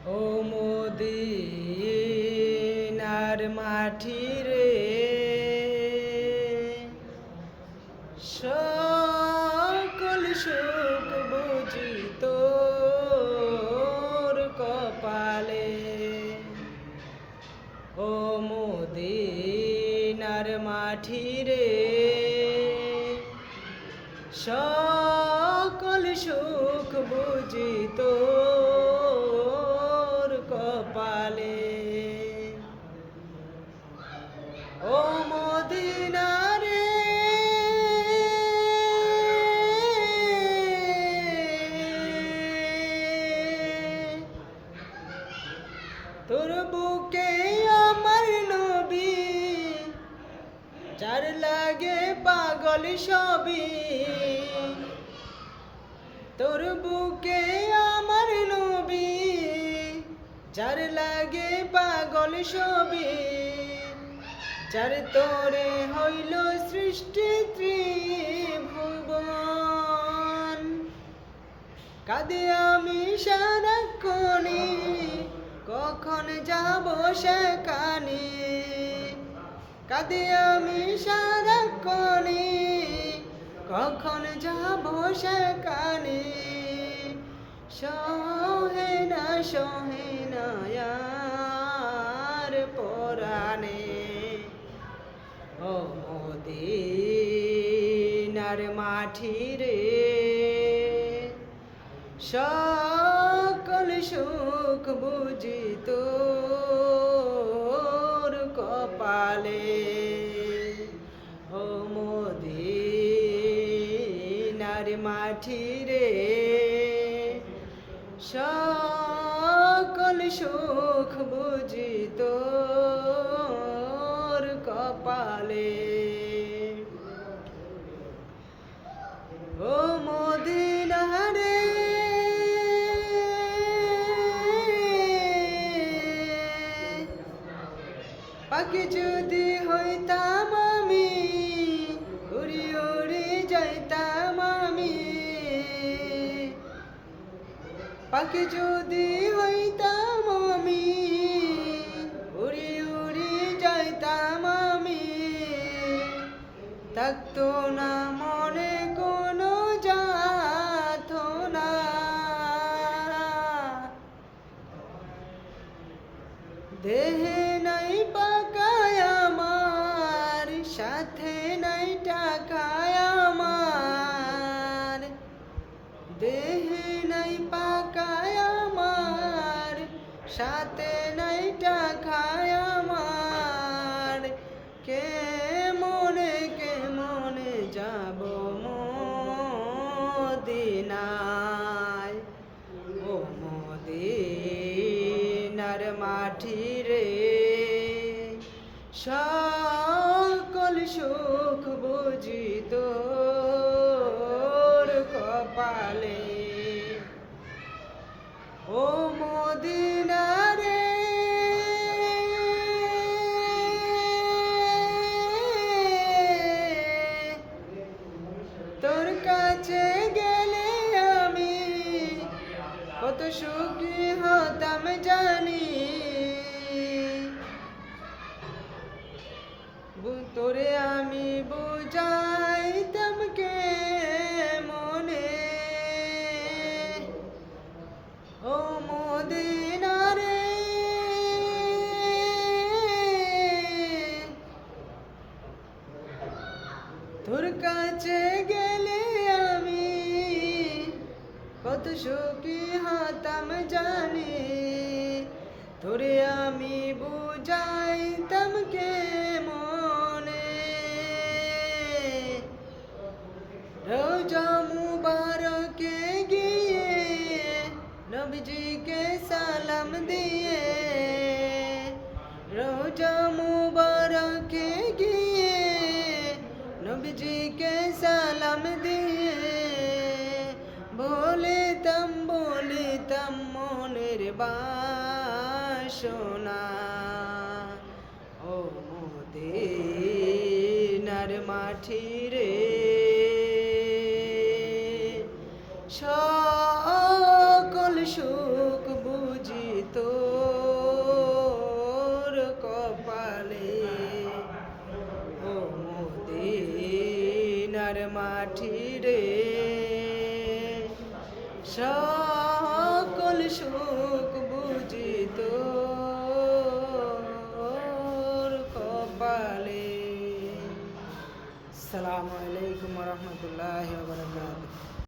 ও মদিনার মাটি রে, সকল সুখ বুঝি তোর কপালে। ও মদিনার মাটি রে, সকল সুখ বুঝি তোর কপালে। ও মদিনা রে, তোর বুকে আমার নবী, যার লাগে পাগল সবই। তোর বুকে আমার নবী, যার লাগে পাগল সবই। যার তোরে হইল সৃষ্টি ত্রিভুবন, কাঁদে আমি সারাক্ষণে, কখন যাব সেখানে। কাঁদে আমি সারাক্ষণে, কখন যাব সেখানে। সহে না আর পরাণে। ও মদিনার মাটি রে, সকল সুখ বুঝি তোর কপালে। ও মদিনার মাটি রে, সকল সুখ বুঝি তোর কপালে। ও মদিনা রে, পাখি যদি হইতাম আমি, উড়ি উড়ি যাইতাম আমি। পাখি যদি হইতাম আমি, উড়ি উড়ি যাইতাম আমি। থাকতো না মনে কোনো যাতনা, দেহে নাই পাকায় আমার, সাথে নাই টাকায় আমার। দেহে নাই পাকায় আমার, সাথে নাই টাকায় আমার। কে মনে যাব মদিনায়। ও মদিনার মাটি রে, সকল সুখ বুঝি তোর কপালে। ও মদিনা রে, তোর কাছে গেলে আমি কত সুখী হতাম জানি। তোরে আমি বুঝাইতাম কে মনে। ও মদিনা রে, তোর কাছে গেলে আমি কত সুখী হতাম জানি। তোরে আমি বুঝাইতাম কে মনে। রওজা মুবারকে গিয়ে নবীজিকে সালাম দিয়ে। রওজা মুবারকে গিয়ে নবীজিকে সালাম দিয়ে। বলিতাম মনের বাসনা। ও মদিনার মাটি রে, সকল সুখ বুঝি তো সোনার মাটি রে সকল সুখ বুঝি তোর কপালে। আসসালামু আলাইকুম ওয়া রাহমাতুল্লাহি ওয়া বারাকাতুহু।